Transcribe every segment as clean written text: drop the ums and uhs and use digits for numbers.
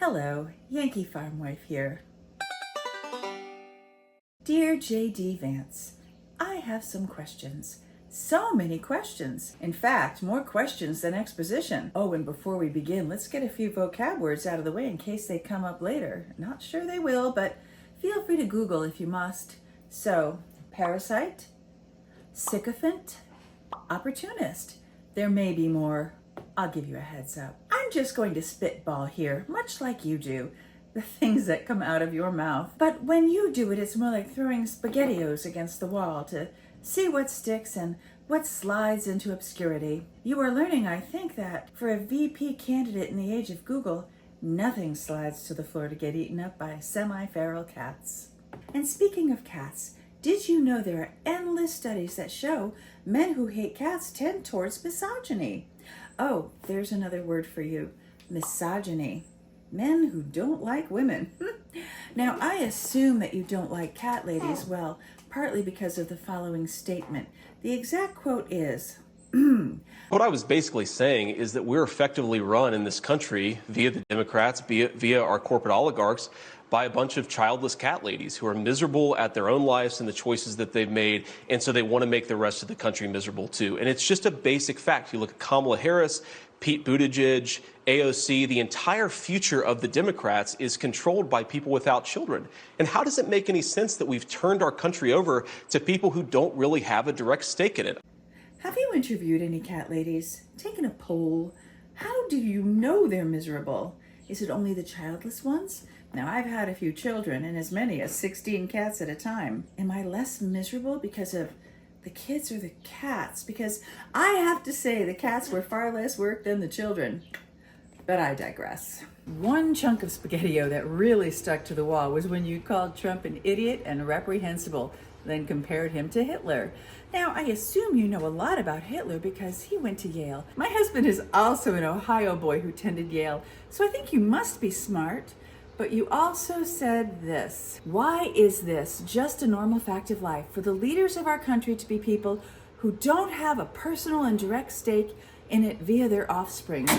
Hello, Yankee farm wife here. Dear J.D. Vance, I have some questions. So many questions. In fact, more questions than exposition. Oh, and before we begin, let's get a few vocab words out of the way in case they come up later. Not sure they will, but feel free to Google if you must. So, parasite, sycophant, opportunist. There may be more. I'll give you a heads up. I'm just going to spitball here, much like you do. The things that come out of your mouth. But when you do it, it's more like throwing SpaghettiOs against the wall to see what sticks and what slides into obscurity. You are learning, I think, that for a VP candidate in the age of Google, nothing slides to the floor to get eaten up by semi-feral cats. And speaking of cats, did you know there are endless studies that show men who hate cats tend towards misogyny? Oh, there's another word for you, misogyny. Men who don't like women. Now, I assume that you don't like cat ladies, well, partly because of the following statement. The exact quote is, What I was basically saying is that we're effectively run in this country via the Democrats, via our corporate oligarchs, by a bunch of childless cat ladies who are miserable at their own lives and the choices that they've made, and so they want to make the rest of the country miserable too. And it's just a basic fact. You look at Kamala Harris, Pete Buttigieg, AOC, the entire future of the Democrats is controlled by people without children. And how does it make any sense that we've turned our country over to people who don't really have a direct stake in it? have you interviewed any cat ladies? Taken a poll? How do you know they're miserable? Is it only the childless ones? Now, I've had a few children and as many as 16 cats at a time. Am I less miserable because of the kids or the cats? Because I have to say the cats were far less work than the children. But I digress. One chunk of SpaghettiO that really stuck to the wall was when you called Trump an idiot and reprehensible, then compared him to Hitler. Now, I assume you know a lot about Hitler because he went to Yale. My husband is also an Ohio boy who attended Yale, so I think you must be smart. But you also said this. Why is this just a normal fact of life for the leaders of our country to be people who don't have a personal and direct stake in it via their offspring?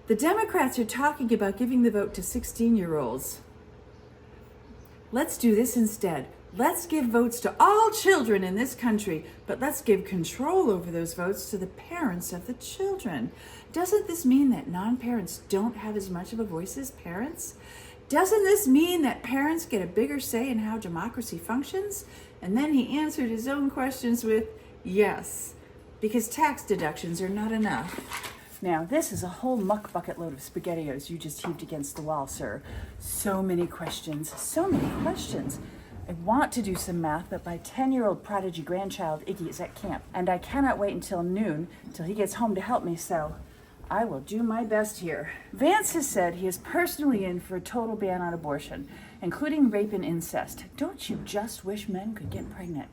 The Democrats are talking about giving the vote to 16-year-olds. Let's do this instead. Let's give votes to all children in this country, but let's give control over those votes to the parents of the children. Doesn't this mean that non-parents don't have as much of a voice as parents? Doesn't this mean that parents get a bigger say in how democracy functions? And then he answered his own questions with, yes, because tax deductions are not enough. Now, this is a whole muck bucket load of SpaghettiOs you just heaved against the wall, sir. So many questions, so many questions. I want to do some math, but my 10-year-old prodigy grandchild, Iggy, is at camp, and I cannot wait until noon, till he gets home to help me, so I will do my best here. Vance has said he is personally in for a total ban on abortion, including rape and incest. Don't you just wish men could get pregnant?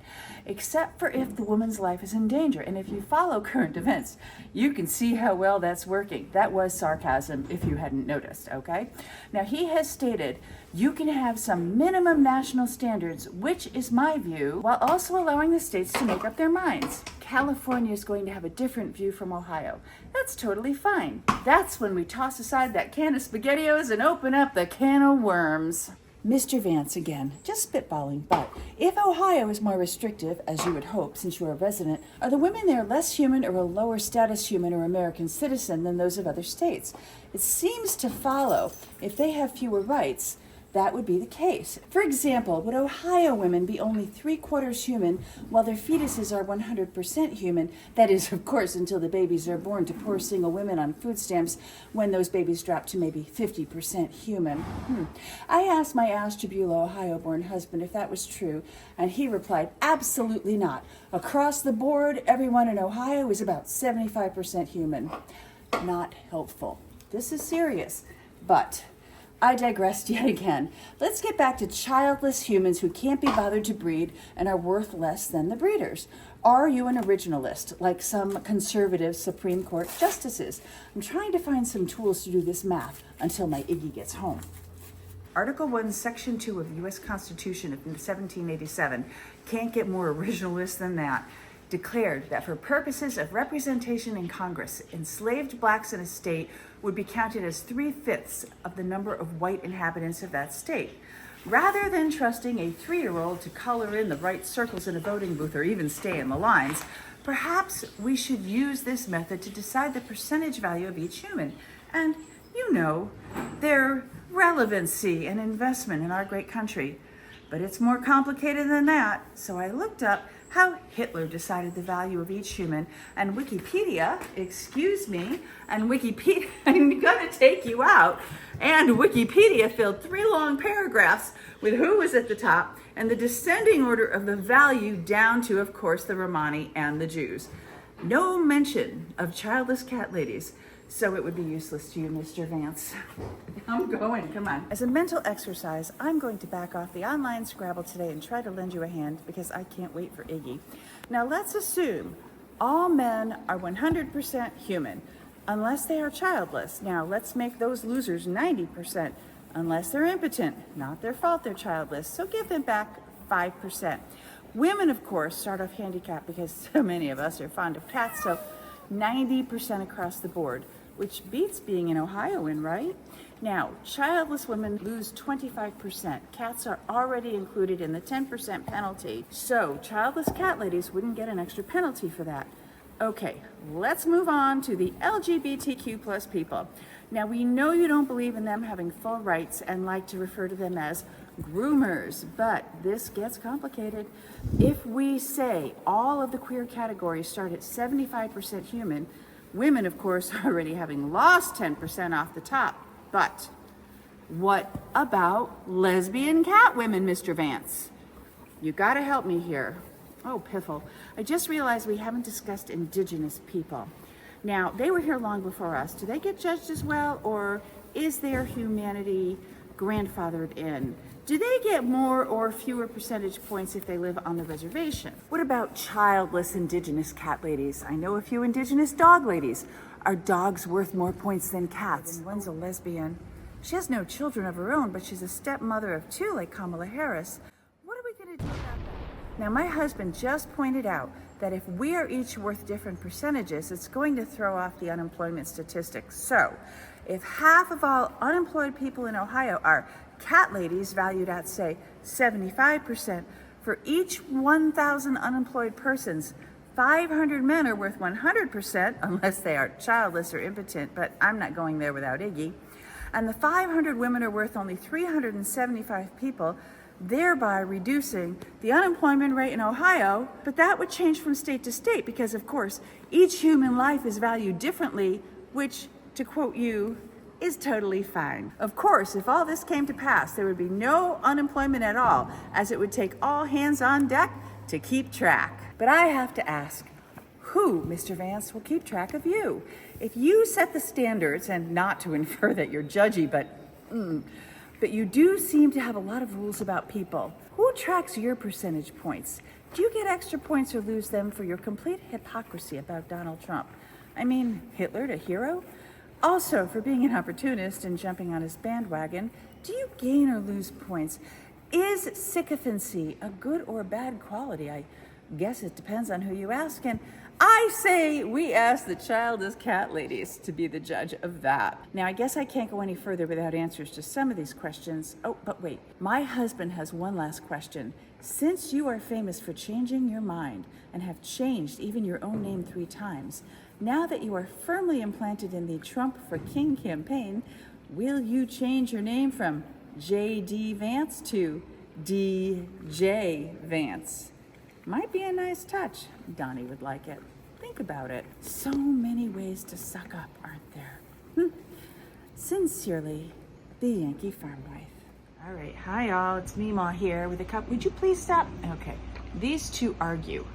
Except for if the woman's life is in danger. And if you follow current events, you can see how well that's working. That was sarcasm if you hadn't noticed, okay? Now, he has stated you can have some minimum national standards, which is my view, while also allowing the states to make up their minds. California is going to have a different view from Ohio. That's totally fine. That's when we toss aside that can of SpaghettiOs and open up the can of worms. Mr. Vance again, just spitballing, but if Ohio is more restrictive, as you would hope since you're a resident, are the women there less human or a lower status human or American citizen than those of other states? It seems to follow if they have fewer rights, that would be the case. For example, would Ohio women be only 3/4 human while their fetuses are 100% human? That is, of course, until the babies are born to poor single women on food stamps when those babies drop to maybe 50% human. I asked my Ashtabula, Ohio-born husband if that was true, and he replied, absolutely not. Across the board, everyone in Ohio is about 75% human. Not helpful. This is serious, but I digressed yet again. Let's get back to childless humans who can't be bothered to breed and are worth less than the breeders. Are you an originalist, like some conservative Supreme Court justices? I'm trying to find some tools to do this math until my Iggy gets home. Article 1, Section 2 of the U.S. Constitution of 1787. Can't get more originalist than that. declared that for purposes of representation in Congress, enslaved blacks in a state would be counted as 3/5 of the number of white inhabitants of that state. Rather than trusting a 3-year-old to color in the right circles in a voting booth or even stay in the lines, perhaps we should use this method to decide the percentage value of each human and, their relevancy and investment in our great country. But it's more complicated than that, so I looked up how Hitler decided the value of each human, and Wikipedia, I'm gonna take you out, and Wikipedia filled 3 long paragraphs with who was at the top and the descending order of the value down to, of course, the Romani and the Jews. No mention of childless cat ladies, so it would be useless to you, Mr. Vance. I'm going, come on. As a mental exercise, I'm going to back off the online Scrabble today and try to lend you a hand because I can't wait for Iggy. Now let's assume all men are 100% human, unless they are childless. Now let's make those losers 90%, unless they're impotent. Not their fault they're childless, so give them back 5%. Women, of course, start off handicapped because so many of us are fond of cats, so 90% across the board, which beats being an Ohioan, right? Now, childless women lose 25%. Cats are already included in the 10% penalty, so childless cat ladies wouldn't get an extra penalty for that. Okay, let's move on to the LGBTQ plus people. Now, we know you don't believe in them having full rights and like to refer to them as groomers, but this gets complicated. If we say all of the queer categories start at 75% human, women, of course, already having lost 10% off the top. But what about lesbian cat women, Mr. Vance? You gotta help me here. Oh, piffle. I just realized we haven't discussed indigenous people. Now, they were here long before us. Do they get judged as well, or is their humanity grandfathered in? Do they get more or fewer percentage points if they live on the reservation? What about childless indigenous cat ladies? I know a few indigenous dog ladies. Are dogs worth more points than cats? And one's a lesbian. She has no children of her own, but she's a stepmother of 2 like Kamala Harris. What are we gonna do about that? Now, my husband just pointed out that if we are each worth different percentages, it's going to throw off the unemployment statistics. So, if half of all unemployed people in Ohio are cat ladies valued at, say, 75%, for each 1,000 unemployed persons, 500 men are worth 100%, unless they are childless or impotent, but I'm not going there without Iggy. And the 500 women are worth only 375 people, thereby reducing the unemployment rate in Ohio. But that would change from state to state because, of course, each human life is valued differently, which, to quote you, is totally fine. Of course, if all this came to pass, there would be no unemployment at all, as it would take all hands on deck to keep track. But I have to ask, who, Mr. Vance, will keep track of you? If you set the standards, and not to infer that you're judgy, but you do seem to have a lot of rules about people. Who tracks your percentage points? Do you get extra points or lose them for your complete hypocrisy about Donald Trump? I mean, Hitler to hero? Also, for being an opportunist and jumping on his bandwagon, do you gain or lose points? Is sycophancy a good or bad quality? I guess it depends on who you ask, and I say we ask the childless cat ladies to be the judge of that. Now, I guess I can't go any further without answers to some of these questions. Oh, but wait, my husband has one last question. Since you are famous for changing your mind and have changed even your own name 3 times, now that you are firmly implanted in the Trump for King campaign, will you change your name from J.D. Vance to D.J. Vance? Might be a nice touch. Donnie would like it. Think about it. So many ways to suck up, aren't there? Sincerely, the Yankee farm wife. All right, hi all, it's meemaw here with a cup. Would you please stop? Okay, these two argue.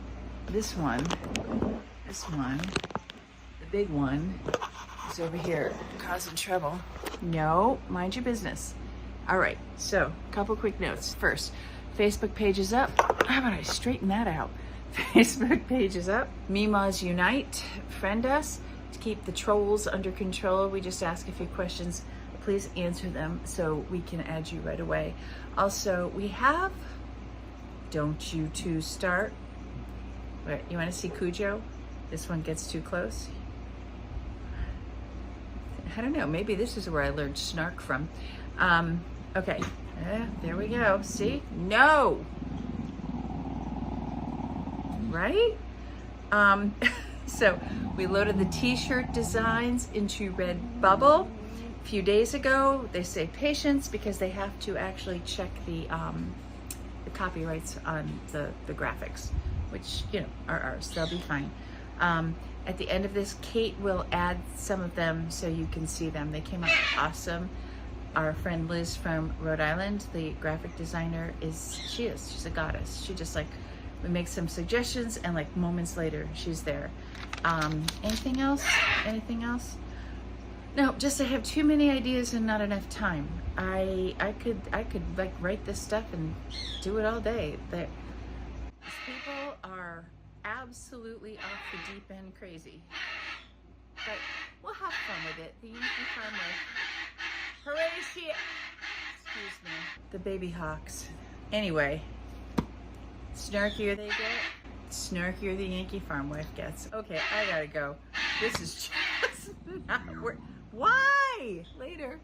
This one, the big one is over here causing trouble. No, mind your business. All right, so a couple quick notes. First, Facebook page is up. How about I straighten that out? Facebook page is up. Meemaws Unite. Friend us to keep the trolls under control. We just ask a few questions. Please answer them so we can add you right away. Also, we have Don't You Two Start. Wait, you want to see Cujo? This one gets too close. I don't know, maybe this is where I learned snark from. Okay, there we go. See? No! Right? So we loaded the t-shirt designs into Redbubble a few days ago. They say patience because they have to actually check the copyrights on the graphics, which, you know, are ours. They'll be fine. At the end of this, Kate will add some of them so you can see them. They came out awesome. Our friend Liz from Rhode Island, the graphic designer, she's a goddess. She just, like, we make some suggestions and like moments later she's there. Anything else? Anything else? No, just I have too many ideas and not enough time. I could like write this stuff and do it all day. These people are absolutely off the deep end crazy. But we'll have fun with it. The Yankee Farm Life. Hooray, shit! Excuse me. The baby hawks. Anyway, snarkier they get, snarkier the Yankee farm wife gets. Okay, I gotta go. This is just not work. Why? Later.